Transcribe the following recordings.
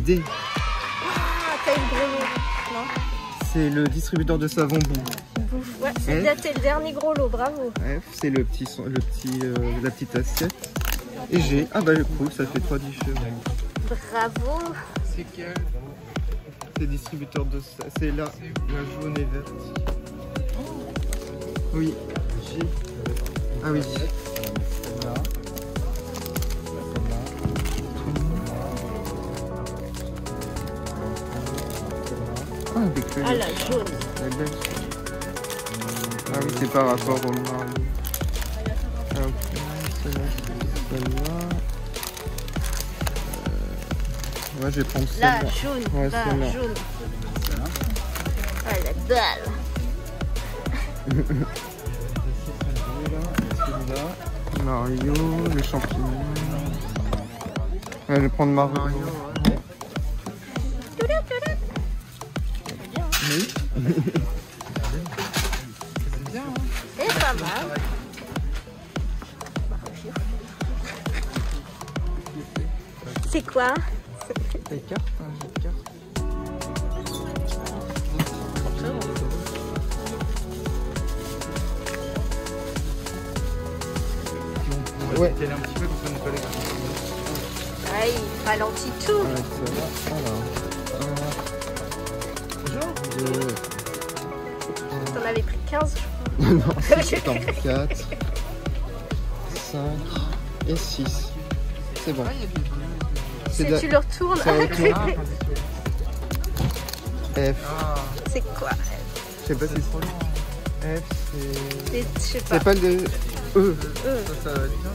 D. Ah, t'as une gros lot, non? C'est le distributeur de savon Bouffe. Ouais, c'est le dernier gros lot, bravo. F, c'est la petite assiette. Et G, ah bah cool, ça fait 3 différents. Bravo. C'est quel? C'est distributeur de ça. C'est là, la jaune et verte. Oui, G. Ah oui. Ah, avec le... Ah, la jaune. La belle. Ah oui, c'est par rapport au marron. Ah, ok, celle-là. Ouais, je vais prendre celle-là. La jaune, Ouais, la celle-là. jaune. Ah, la dalle. Mario, les champignons. Ouais, je vais prendre Mario. Oui. C'est pas mal. C'est quoi? Des cartes, un jeu de cartes. Ouais. Un petit peu pour que nos collègues. Ah, il ralentit tout. Alors, T'en avais pris 15, je non, c'est 4, 5 et 6. C'est bon. Si tu le retournes. Ça retourne. F. C'est quoi? Je sais pas si c'est trop long. F, c'est... Je sais pas. C'est pas le... E. Ça va être bien.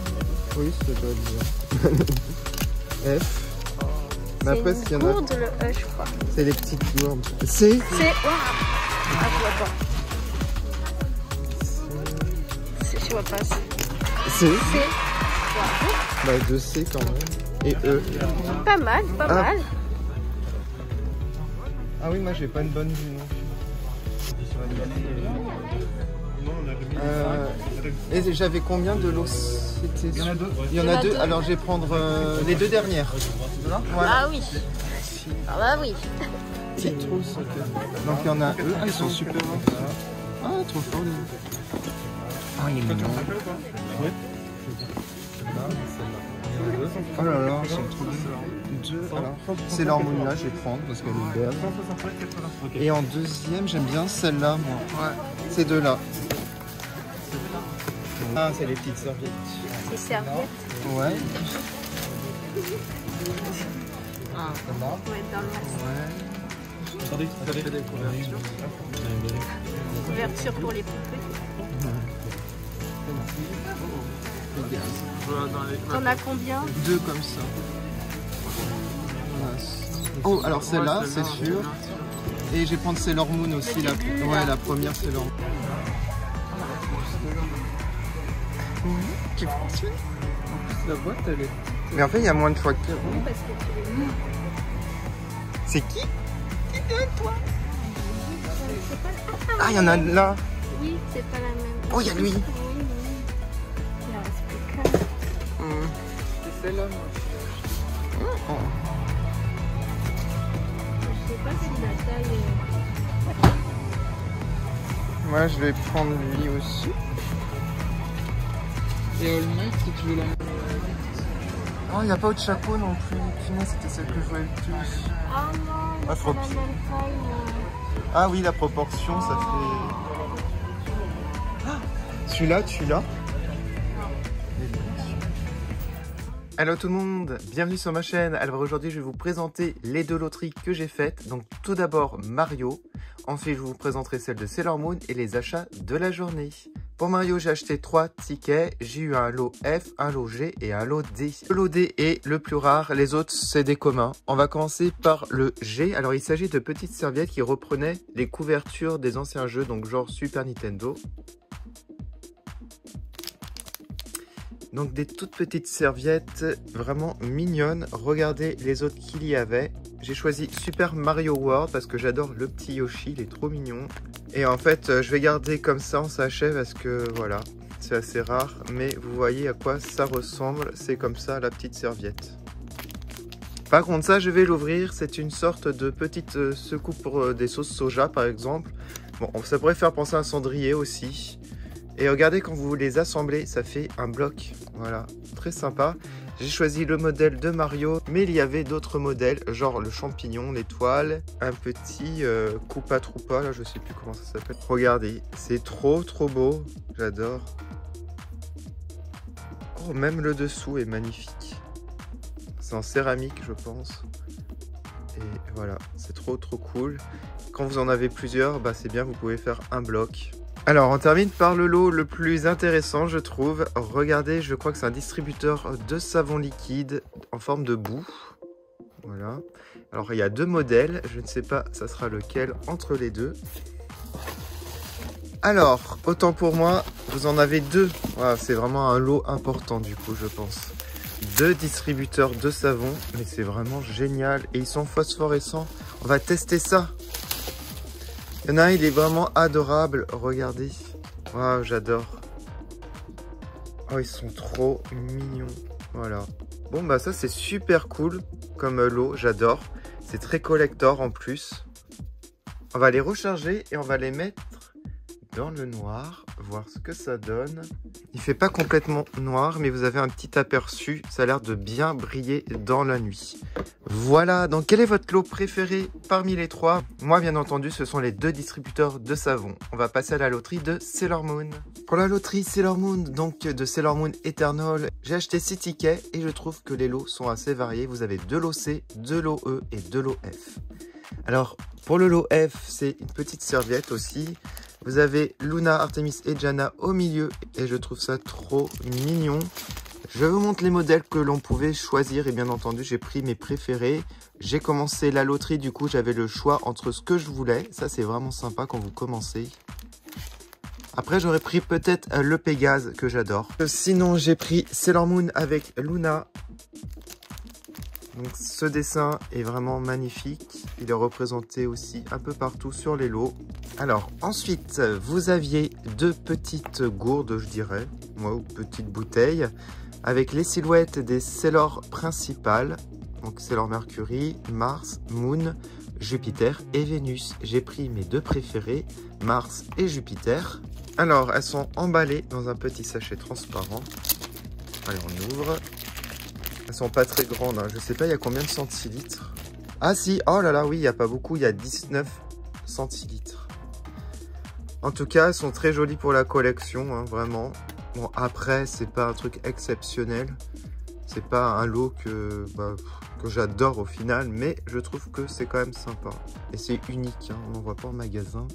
Oui, ça doit être bien. F. Mais après, s'il y en a... gourde, le E, je crois. C'est les petites gourdes. C. C'est... Waouh. Ah, je vois pas. Je vois pas. C. C'est... Bah, 2 C quand même. Et E. Pas mal, pas mal. Ah oui, moi j'ai pas une bonne vue non plus. Et j'avais combien de lots? Il y en a deux. Il y en a deux. Alors je vais prendre les deux dernières. Voilà. Ah oui. Ah bah oui. Petite trousse. Ok. Donc il y en a eux. Ah, ils sont super. Ah, trop fort. Ah, il est mignon. Oh là là, ils sont trop bien. C'est l'hormone là, je vais prendre parce qu'elle est belle. Et en deuxième, j'aime bien celle-là, moi. Ouais. Ces deux-là. Ah, c'est les petites serviettes. C'est serviette. Ouais. Ah, ouais, dans le masque. Ouais. Attendez, des couvertures. Couverture pour les plus petits. T'en as combien? Deux comme ça. Oh, alors celle-là, c'est sûr. Et je vais prendre Sailor Moon aussi. Ouais, la première Sailor Moon. Qui fonctionne. La boîte, elle est... Mais en fait, il y a moins de fois que... C'est qui? Qui donne, toi? Ah, il y en a là. Oui, c'est pas la même. Oh, il y a lui. Il en reste plus qu'un. C'est celle-là, moi. Je sais pas si la taille Moi, je vais prendre lui aussi. Et All Might, si tu veux la... Oh, il n'y a pas autre chapeau non plus. Finalement, c'était celle que je voulais le plus. Ah non, Ah, c'est faut... la même taille. Ah oui, la proportion, ça fait... Ah, celui-là, tu l'as? Hello tout le monde, bienvenue sur ma chaîne. Alors aujourd'hui je vais vous présenter les deux loteries que j'ai faites. Donc tout d'abord Mario, ensuite je vous présenterai celle de Sailor Moon et les achats de la journée. Pour Mario j'ai acheté 3 tickets, j'ai eu un lot F, un lot G et un lot D. Le lot D est le plus rare, les autres c'est des communs. On va commencer par le G. Alors il s'agit de petites serviettes qui reprenaient les couvertures des anciens jeux, donc genre Super Nintendo. Donc des toutes petites serviettes vraiment mignonnes. Regardez les autres qu'il y avait. J'ai choisi Super Mario World parce que j'adore le petit Yoshi, il est trop mignon. Et en fait, je vais garder comme ça en sachet parce que voilà, c'est assez rare. Mais vous voyez à quoi ça ressemble, c'est comme ça la petite serviette. Par contre, ça, je vais l'ouvrir. C'est une sorte de petite secoupe pour des sauces soja, par exemple. Bon, ça pourrait faire penser à un cendrier aussi. Et regardez, quand vous les assemblez, ça fait un bloc. Voilà, très sympa. J'ai choisi le modèle de Mario, mais il y avait d'autres modèles, genre le champignon, l'étoile, un petit Koopa Troopa, là je sais plus comment ça s'appelle. Regardez, c'est trop beau, j'adore. Oh, même le dessous est magnifique. C'est en céramique, je pense. Et voilà, c'est trop cool. Quand vous en avez plusieurs, bah c'est bien, vous pouvez faire un bloc. Alors, on termine par le lot le plus intéressant, je trouve. Regardez, je crois que c'est un distributeur de savon liquide en forme de boue. Voilà. Alors, il y a deux modèles. Je ne sais pas, ça sera lequel entre les deux. Alors, autant pour moi, vous en avez deux. Voilà, c'est vraiment un lot important, du coup, je pense. Deux distributeurs de savon. Mais c'est vraiment génial. Et ils sont phosphorescents. On va tester ça. Il y en a un, il est vraiment adorable, regardez. Waouh, j'adore. Oh, ils sont trop mignons. Voilà. Bon, bah ça, c'est super cool comme lot, j'adore. C'est très collector en plus. On va les recharger et on va les mettre dans le noir, voir ce que ça donne. Il fait pas complètement noir, mais vous avez un petit aperçu. Ça a l'air de bien briller dans la nuit. Voilà, donc quel est votre lot préféré parmi les trois? Moi, bien entendu, ce sont les deux distributeurs de savon. On va passer à la loterie de Sailor Moon. Pour la loterie Sailor Moon, donc de Sailor Moon Eternal, j'ai acheté 6 tickets et je trouve que les lots sont assez variés. Vous avez 2 lots C, 2 lots E et 2 lots F. Alors, pour le lot F, c'est une petite serviette aussi. Vous avez Luna, Artemis et Jana au milieu et je trouve ça trop mignon. Je vous montre les modèles que l'on pouvait choisir et bien entendu j'ai pris mes préférés. J'ai commencé la loterie, du coup j'avais le choix entre ce que je voulais. Ça c'est vraiment sympa quand vous commencez. Après j'aurais pris peut-être le Pégase que j'adore. Sinon j'ai pris Sailor Moon avec Luna. Donc ce dessin est vraiment magnifique. Il est représenté aussi un peu partout sur les lots. Alors ensuite, vous aviez deux petites gourdes, je dirais, ou petites bouteilles, avec les silhouettes des Sailor principales. Donc Sailor Mercury, Mars, Moon, Jupiter et Vénus. J'ai pris mes deux préférés, Mars et Jupiter. Alors elles sont emballées dans un petit sachet transparent. Allez, on ouvre. Elles sont pas très grandes, hein. Je sais pas il y a combien de centilitres. Ah si, oh là là, oui, il n'y a pas beaucoup, il y a 19 centilitres. En tout cas, elles sont très jolies pour la collection, hein, vraiment. Bon, après, c'est pas un truc exceptionnel. C'est pas un lot que j'adore au final, mais je trouve que c'est quand même sympa. Et c'est unique, hein, on n'en voit pas en magasin.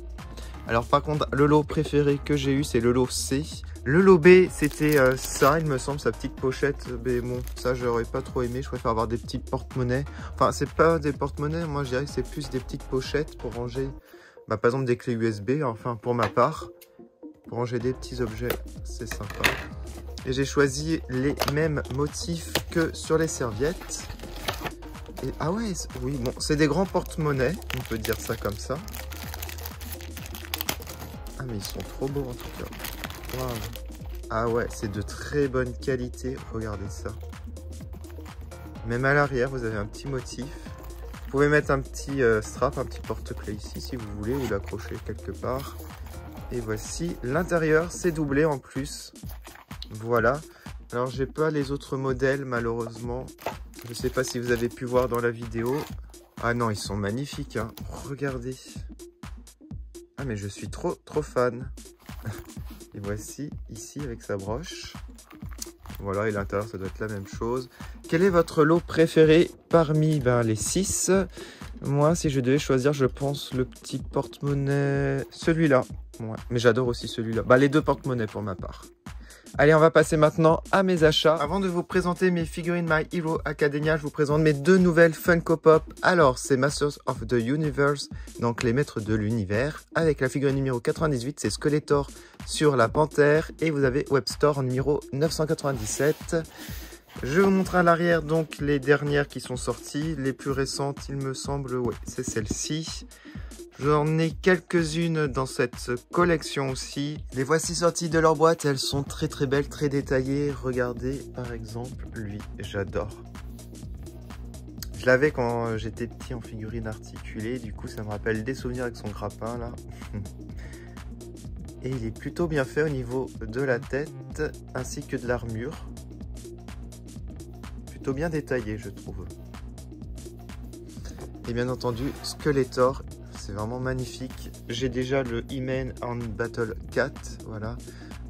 Alors par contre, le lot préféré que j'ai eu, c'est le lot C. Le lot B, c'était ça, il me semble, sa petite pochette. Mais bon, ça, j'aurais pas trop aimé. Je préfère avoir des petites porte-monnaies. Enfin, c'est pas des porte-monnaies. Moi, je dirais que c'est plus des petites pochettes pour ranger, par exemple, des clés USB. Enfin, pour ma part, pour ranger des petits objets, c'est sympa. Et j'ai choisi les mêmes motifs que sur les serviettes. Et, ah ouais, oui, bon, c'est des grands porte-monnaies. On peut dire ça comme ça. Ah, mais ils sont trop beaux en tout cas. Wow. Ah ouais, c'est de très bonne qualité. Regardez ça. Même à l'arrière, vous avez un petit motif. Vous pouvez mettre un petit strap, un petit porte-clés ici si vous voulez, ou l'accrocher quelque part. Et voici l'intérieur, c'est doublé en plus. Voilà. Alors, j'ai pas les autres modèles malheureusement. Je sais pas si vous avez pu voir dans la vidéo. Ah non, ils sont magnifiques, hein. Regardez. Ah mais je suis trop fan. Et voici ici avec sa broche. Voilà, et l'intérieur ça doit être la même chose. Quel est votre lot préféré parmi les 6? Moi, si je devais choisir, je pense le petit porte-monnaie, celui-là. Ouais, mais j'adore aussi celui-là. Les deux porte-monnaies pour ma part. Allez, on va passer maintenant à mes achats. Avant de vous présenter mes figurines My Hero Academia, je vous présente mes deux nouvelles Funko Pop. Alors, c'est Masters of the Universe, donc les maîtres de l'univers. Avec la figurine numéro 98, c'est Skeletor sur la panthère. Et vous avez Webstore en numéro 997. Je vous montre à l'arrière donc les dernières qui sont sorties. Les plus récentes, il me semble, ouais, c'est celle-ci. J'en ai quelques-unes dans cette collection aussi. Les voici sorties de leur boîte. Elles sont très belles, très détaillées. Regardez par exemple lui, j'adore. Je l'avais quand j'étais petit en figurine articulée, du coup ça me rappelle des souvenirs avec son grappin là. Et il est plutôt bien fait au niveau de la tête ainsi que de l'armure. Plutôt bien détaillé je trouve. Et bien entendu Skeletor, c'est vraiment magnifique. J'ai déjà le He-Man en Battle 4, voilà.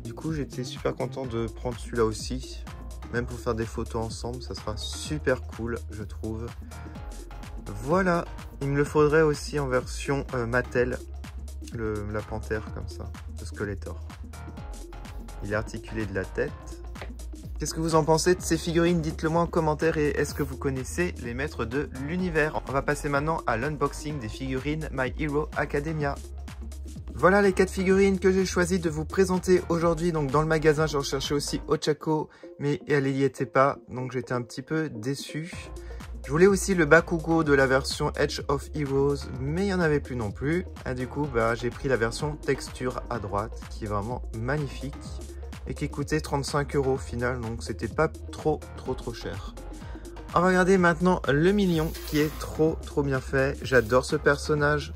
Du coup j'étais super content de prendre celui-là aussi. Même pour faire des photos ensemble, ça sera super cool, je trouve. Voilà, il me le faudrait aussi en version Mattel, la panthère comme ça, de Skeletor. Il est articulé de la tête. Qu'est-ce que vous en pensez de ces figurines? Dites-le moi en commentaire et est-ce que vous connaissez les maîtres de l'univers? On va passer maintenant à l'unboxing des figurines My Hero Academia. Voilà les 4 figurines que j'ai choisi de vous présenter aujourd'hui. Donc dans le magasin, j'en cherchais aussi Ochako, mais elle n'y était pas. Donc j'étais un petit peu déçu. Je voulais aussi le Bakugo de la version Edge of Heroes, mais il n'y en avait plus non plus. Et du coup, j'ai pris la version texture à droite, qui est vraiment magnifique. Et qui coûtait 35 € au final, donc c'était pas trop cher. On va regarder maintenant le Million, qui est trop bien fait. J'adore ce personnage.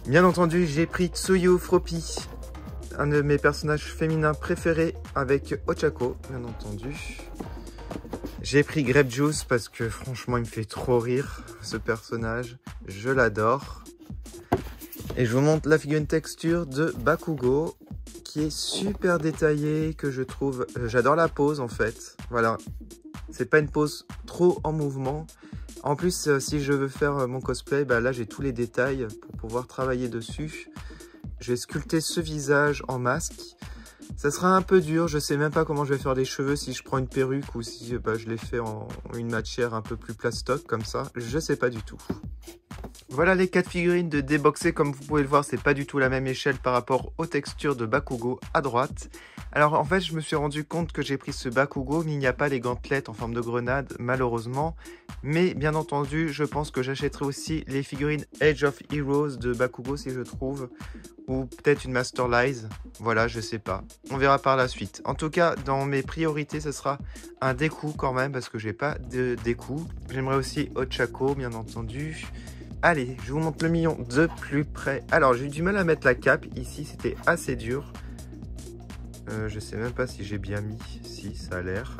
Bien entendu, j'ai pris Tsuyu Froppy, un de mes personnages féminins préférés avec Ochako, bien entendu. J'ai pris Grape Juice parce que franchement, il me fait trop rire, ce personnage. Je l'adore. Et je vous montre la figurine texture de Bakugo, qui est super détaillée, que je trouve... J'adore la pose, en fait. Voilà. C'est pas une pose trop en mouvement. En plus, si je veux faire mon cosplay, là j'ai tous les détails pour pouvoir travailler dessus. Je vais sculpter ce visage en masque. Ça sera un peu dur, je sais même pas comment je vais faire les cheveux, si je prends une perruque ou si je les fais en une matière un peu plus plastoc comme ça. Je sais pas du tout. Voilà les 4 figurines de déboxer, comme vous pouvez le voir, c'est pas du tout la même échelle par rapport aux textures de Bakugo à droite. Alors en fait, je me suis rendu compte que j'ai pris ce Bakugo, mais il n'y a pas les gantelettes en forme de grenade, malheureusement. Mais bien entendu, je pense que j'achèterai aussi les figurines Age of Heroes de Bakugo si je trouve, ou peut-être une Master Lies. Voilà, je sais pas. On verra par la suite. En tout cas, dans mes priorités, ce sera un Deku quand même, parce que j'ai pas de Deku. J'aimerais aussi Ochako, bien entendu. Allez, je vous montre le Million de plus près. Alors, j'ai eu du mal à mettre la cape. Ici, c'était assez dur. Je sais même pas si j'ai bien mis. Si, ça a l'air.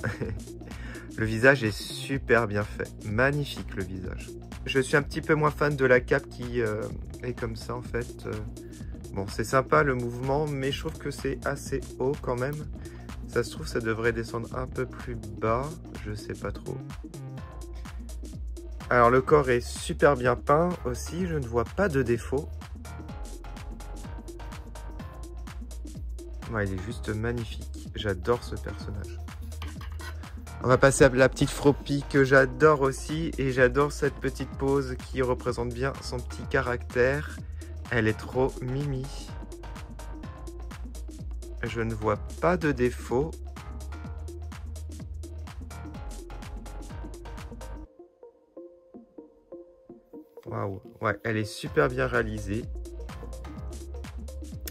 Le visage est super bien fait. Magnifique, le visage. Je suis un petit peu moins fan de la cape qui est comme ça, en fait. Bon, c'est sympa, le mouvement, mais je trouve que c'est assez haut, quand même. Ça se trouve, ça devrait descendre un peu plus bas. Je sais pas trop. Alors le corps est super bien peint aussi, je ne vois pas de défaut. Ouais, il est juste magnifique, j'adore ce personnage. On va passer à la petite Froppy que j'adore aussi, et j'adore cette petite pose qui représente bien son petit caractère. Elle est trop mimi. Je ne vois pas de défaut. Waouh, ouais, elle est super bien réalisée.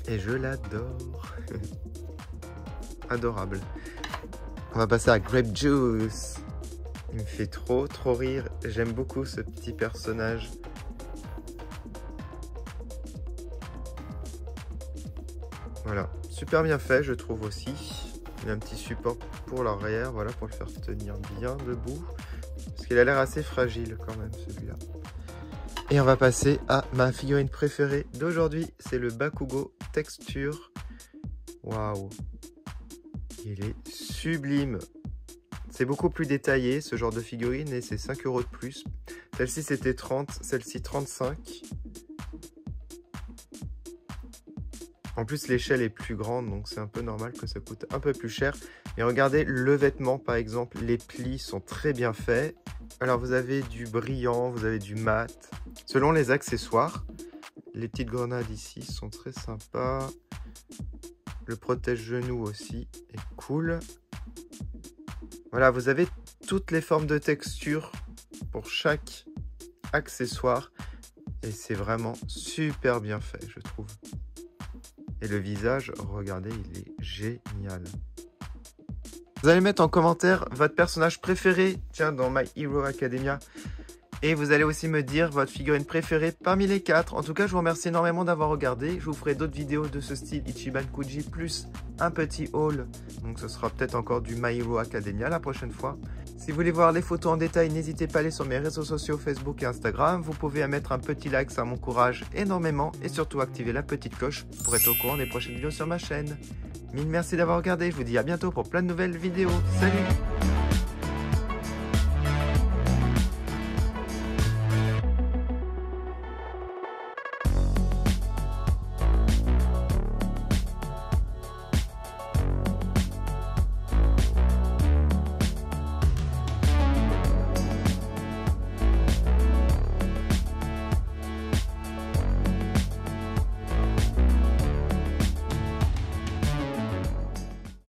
Et je l'adore. Adorable. On va passer à Grape Juice. Il me fait trop rire. J'aime beaucoup ce petit personnage. Voilà, super bien fait, je trouve aussi. Il a un petit support pour l'arrière, voilà, pour le faire tenir bien debout. Parce qu'il a l'air assez fragile quand même, celui-là. Et on va passer à ma figurine préférée d'aujourd'hui, c'est le Bakugo texture. Waouh, il est sublime. C'est beaucoup plus détaillé ce genre de figurine et c'est 5 € de plus. Celle-ci c'était 30, celle-ci 35. En plus l'échelle est plus grande donc c'est un peu normal que ça coûte un peu plus cher. Mais regardez le vêtement par exemple, les plis sont très bien faits. Alors vous avez du brillant, vous avez du mat. Selon les accessoires, les petites grenades ici sont très sympas. Le protège-genou aussi est cool. Voilà, vous avez toutes les formes de texture pour chaque accessoire. Et c'est vraiment super bien fait, je trouve. Et le visage, regardez, il est génial. Vous allez mettre en commentaire votre personnage préféré, tiens, dans My Hero Academia. Et vous allez aussi me dire votre figurine préférée parmi les 4. En tout cas, je vous remercie énormément d'avoir regardé. Je vous ferai d'autres vidéos de ce style Ichiban Kuji plus un petit haul. Donc ce sera peut-être encore du My Hero Academia la prochaine fois. Si vous voulez voir les photos en détail, n'hésitez pas à aller sur mes réseaux sociaux Facebook et Instagram. Vous pouvez mettre un petit like, ça m'encourage énormément. Et surtout activer la petite cloche pour être au courant des prochaines vidéos sur ma chaîne. Mille merci d'avoir regardé. Je vous dis à bientôt pour plein de nouvelles vidéos. Salut!